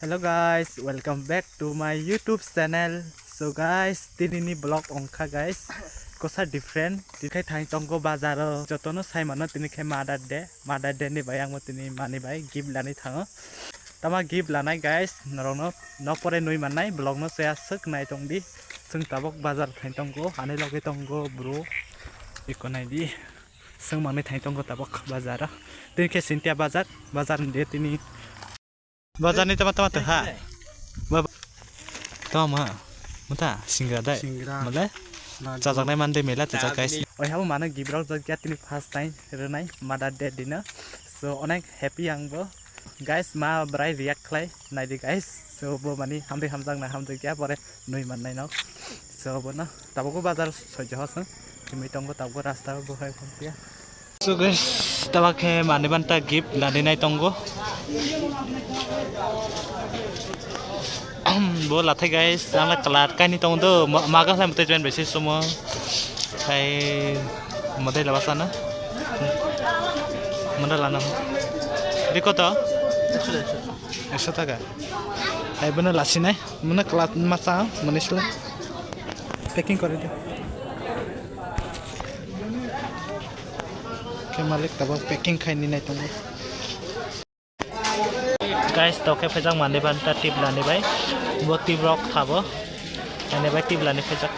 Hello guys, welcome back to my YouTube channel. So guys, tinini vlog ongkha guys. Kosa different. Tikai thang tongko bazar jotono sai mano tini khai Mother Day ni bai ang mo tini mani bai gift lani thango. Tama gift lanai guys. Norong no pore nui manai vlog no saya sek nai tongdi. Sung tabok bazar thang tongko ane loge tongko bro. Ikonai di. Sung mani thang tongko tabok bazar. Tini khai Sintia bazar de tini bazar ni teman-teman tuh ha. Tahu mah, muta singgah deh. Malah, cocok nih mandi melat cocok guys. Oh ya, mana gibrol jadi ini first time renai Mother Day dinner. So onek happy yang bo. Guys, ma berai react klay, nai di guys. So bo mani hamdi hamzang na hamdi kya pore nui man nai no. So bo na, tabo ko bazar sojo sang. Kimi tongko tabo rasta bo hai kompia. So guys, tabo ke mani banta gift lani nai tongko. Bola thay guys, sangat kelat kan itu untuk makan saya betul cuman bersih semua. Saya model apa sana? Model lana. Di kota? Eksa taka. Saya benar lasin mana kelat masa, manis lah. Packing kau itu. Kemalik tabak packing kain ini itu. Guys, toke pejang mandi banta tip lani bay, buat tip rock thabo, ane bay tip lani pejak,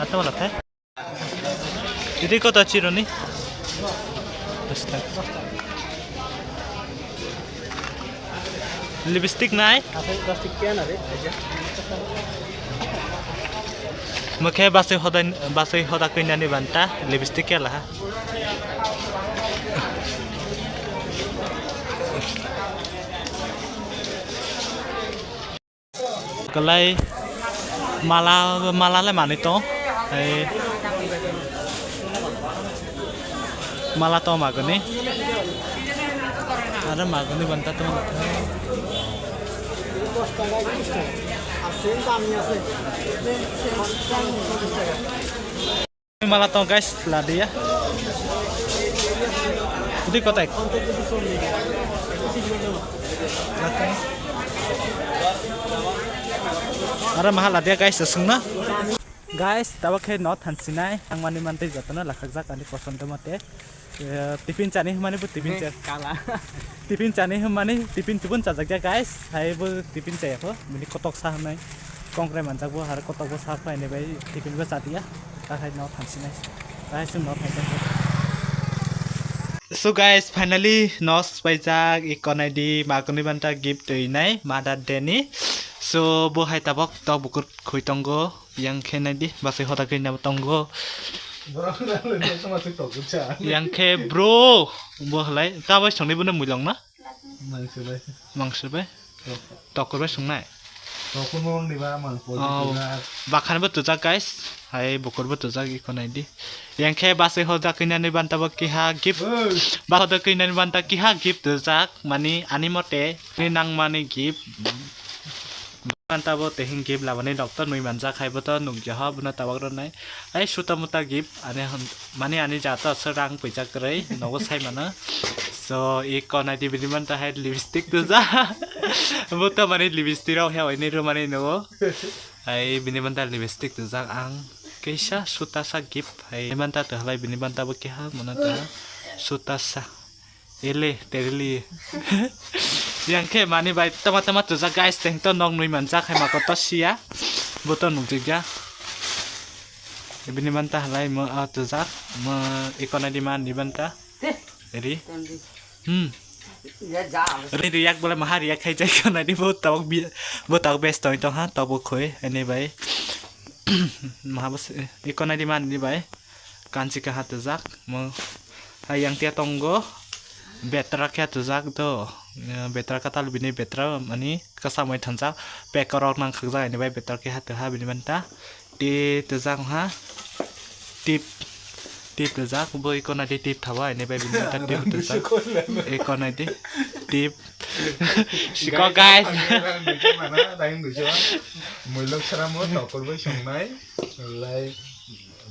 atau mana thay? Jadi kau tahu ciro ni? Lipstick naik? Plastik क्या ना रे? Mungkin bahasa hoda kuinan ni banta, lipstick ya lah. Kalai mala le mani to mala to magani ada magani banta to mala to guys ladi ya di kotak Ara mahal ada guys sesungna guys tawa khe not hansinai ang mani mante jatona lakhak ani pasonto mate tiffin chani mani bu tiffin cha kala tiffin chani mani tiffin tubun chajak ja guys hai bu tiffin cha ko mini kotok sa nai kongre manjak bu har kotok bu sa phai ne bai tiffin bu chatia ta khai not hansinai guys sung not hansinai So guys, finally nos pajak ikonai di magoni banta gift nai Mother Day ni. So bo hai tabok to bukut khoi tonggo yang khenai di basai hoda kena tonggo. Yang ke bro bo lai ka bai songni bune muilong na? Mangsu bai. Tokor bai songnai. Tokor mong di ba mang pol. Bakhan ba tujak guys. Hai bukor ba tujak ikonai di. Yang ke basai hoda kena ni banta ba ki ha gift. Ba hoda kena ni banta ki ha gift tujak mani animote ni nang mani gift. Tabo tehing gift labani doktor nui manja khaibo to nungjaha buna tabak ronai ai suta muta gift ane mani ani jata serang pejak rei nogo sai mana so ikona di bidiman ta hai lipstick tu ja buta mani lipstick rau hau ini mani nogo ai biniman ta lipstick tu ja ang keisa suta sa gift ai man ta halai biniman ta bo ha mana ta suta sa ele terili yang ke mani bai tama-tama tu za guys teng to nong nui man za khai ma ko to sia boton nung jigja ibini manta halai mo tu za mo ikona di man di banta eri Ya ja. ri yak bola mahar yak khai jai kona di bo tok best to ha to bo khoi ene bai mahabas ikona di man di bai kanchi ka hat za mo yang tia tonggo betra kya tujak to betra kata lebih ni betra mani kasamai thanjak pekorok nang khakjak ni bai betra ke hat ha bini banta ti tujak ha tip tujak bo ikona di tip thawa ni bai bini banta tip tujak ikona di tip shiko guys Mana daing du jo muilok saramo tokor bai songnai lai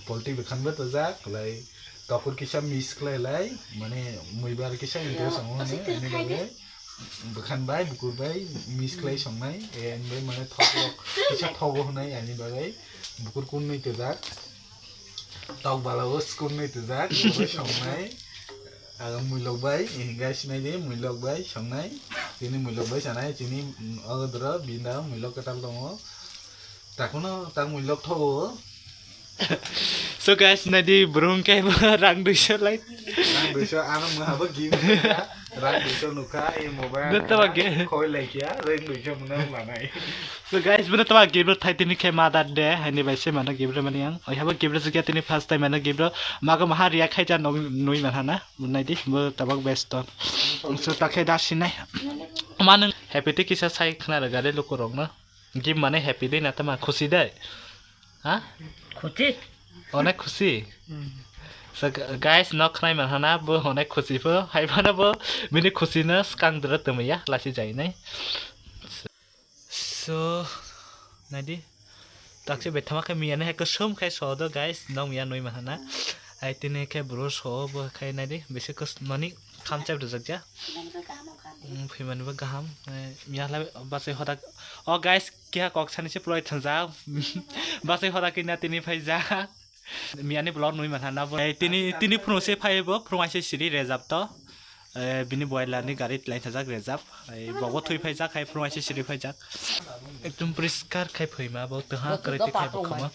polti bekhan ba tujak lai tokor kisa miss klai lai mane muibar kisa into sango ne ani bekan bay bukur bay mis clay songnai en bay mane thok kisa thogo hnai ani bagai bukur kun nei tejak tok balawos kun nei tejak bay songnai aga muilok bay guys nai de muilok bay songnai tini muilok bay sanai tini agadra binda muilok katal tongo takono tak muilok thogo so guys nadi burung kai rang duisho lai rang duisho ana mahaba gim rang duisho nuka e mobile Betul ke? Koi lai kia rang duisho muna manai so guys buna tawa game thai tini kai ma dat de hani bai se mana game mani yang oi haba game se tini first time mana game maga maha ria khai ja nui mana na munai di bo tabak best ton so takai da sinai manung happy te kisa sai khna ra gare lokorong na game mane happy de na tama khushi dai ha খুঁটি অনেক খুশি so guys nok nai man hana bo অনেক খুশি bo hai bana bo mini খুশি na skang dra tumya lasi jai nai so nadi takse bethama khai miane hai ko som khai so do guys nong ya noi man hana ai tine khai bro so bo khai nadi bese ko mani kham chap do jakja phiman ba gaham miya la base hoda oh guys kya kok sani se ploi thanja base hoda kina tini phai ja miani blog nui man hana bo tini phro se phai bo phromai se siri rezap to bini boiler ni gari lai thajak rezap ai bogo thui phai ja khai phromai se siri phai jak ekdum priskar khai phaima bo to ha kare ti khai bokhama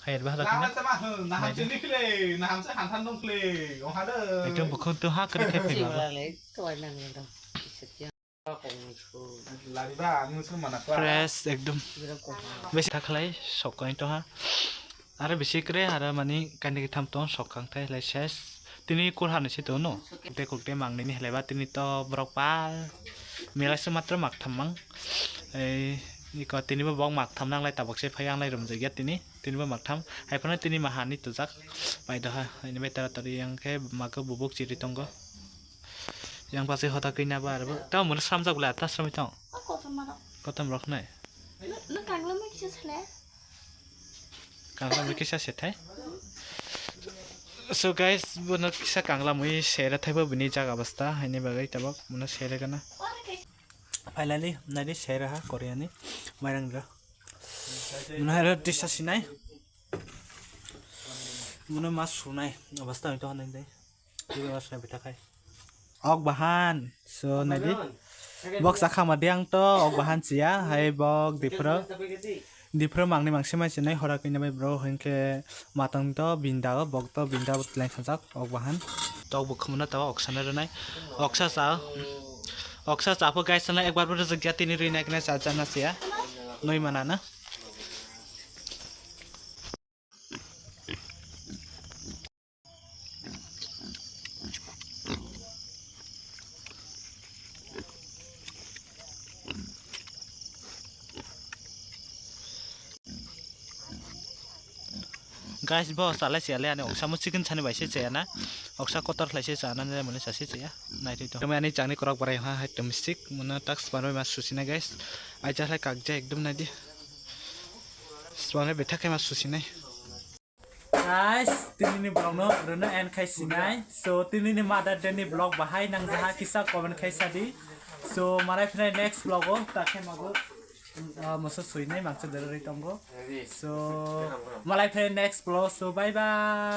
khai ba la kina naham chini kle naham se han than dong kle ong ha de ekdum bokhon to ha kare khai phaima lari ba musu mana kla fresh ekdum besi thaklai sokai to ha are besi kre ara mani kani tham ton sokang thai lai ses tini kur han se to no te kokte mangni ni heleba tini to brok pal melai se matra mak thamang ei ni ko tini ba bong mak tham nang lai tabak se phayang lai rum jagia tini ba mak tham hai phana tini mahani to jak pai da ha ni bai tara tari yang ke maka bubuk ciri tonggo yang pasti hota kina ba ar ta mun sam jak la ta sami tong kotam rok nai nó càng lắm mới chưa thế kangla mi kisa se thai so guys buna kisa kangla mui share thai ba bini jaga basta haini bagai tabak muna share kana finally nadi share ha koreani mairang ra muna hero disha sinai muna mas sunai basta to hanin dai tiba mas na bitakai ok bahan so nadi box akha madiang to ok bahan cia hai bok dipro mangni mangse maise nai hora kina bai bro henke matang to binda bok to binda lai khajak ok bahan to bukhmuna tawa oksana renai oksa sa po guys na ekbar bro jagya tini rina kina sa jana sia noi manana guys bo salai sia le ani oksa mo chicken chani bai se chaya na oksa kotor lai se chana ne mone sa se chaya nai to tome ani chani korok barai ha hai domestic mona tax banoi mas susina guys aja lai kakja ekdum nai di spane betha kai mas susinai guys tini ni blog no rena en khai sinai so tini ni mother day ni blog bahai nang jaha kisa comment khai sadi so marai phrai next blog o ta khai mago masa suinai maksa dari tonggo so malai phrai next blog so bye bye